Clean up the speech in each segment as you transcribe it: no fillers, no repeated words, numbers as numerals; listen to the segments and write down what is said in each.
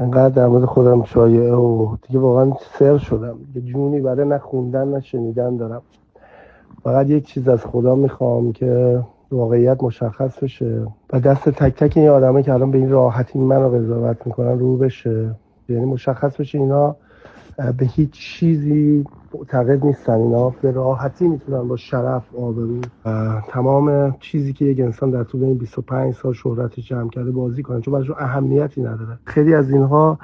انقدر در مورد خودم شایعه و دیگه واقعا سر شدم دیگه، جونی برای نه خوندن نه شنیدن دارم. فقط یک چیز از خدا میخوام که واقعیت مشخص بشه و دست تک تک این آدمه که الان به این راحتی منو قضاوت میکنن رو بشه. یعنی مشخص بشه اینا به هیچ چیزی معتقد نیستن، اینا به راحتی میتونن با شرف، آبرو تمام چیزی که یک انسان در طول این 25 سال شهرتش جمع کرده بازی کنن، چون براشون اهمیتی نداره. خیلی از اینها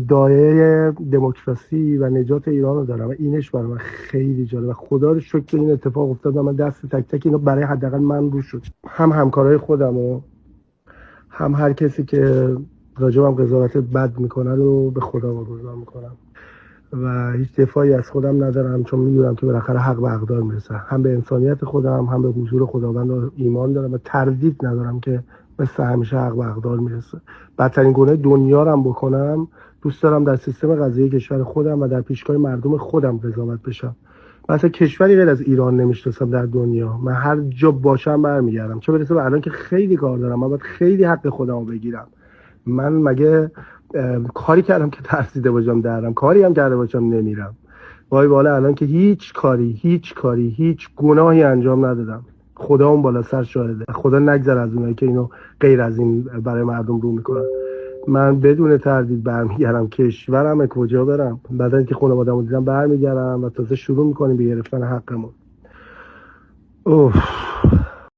دایره دموکراسی و نجات ایران رو دارن و اینش برای من خیلی جالبه. خدا رو شکر که این اتفاق افتاد و من دست تک تک اینو برای حداقل من رو شد، هم همکارای خودم و هم هر کسی که راجبم قضاوت بد میکنن رو به خدا واگذار میکنم و هیچ دفاعی از خودم ندارم، چون میدونم که بالاخره حق به حقدار میرسه. هم به انسانیت خودم هم به حضور خداوند ایمان دارم و تردید ندارم که مثل همیشه حق به حقدار میرسه. بدترین گناه دنیا رو هم بکنم، دوست دارم در سیستم قضایی کشور خودم و در پیشگاه مردم خودم قضاوت بشم. مثلا کشوری غیر از ایران نمیشناسم در دنیا. من هر جا باشم برمیگردم، چه برسه به الان که خیلی کار دارم، من باید خیلی حق خودم رو بگیرم. من مگه کاری کردم که ترسیده باشم درم؟ کاری هم کرده باشم نمیرم؟ وای بالا الان که هیچ کاری هیچ گناهی انجام ندادم. خدا اون بالا سر شاهده. خدا نگذره از اونایی که اینو غیر از این برای مردم رو میکنن. من بدون تردید برمیگردم کشورم، کجا برم؟ بعد از اینکه خانواده‌مو دیدم برمیگردم و تازه شروع میکنیم به گرفتن حقمون. اوه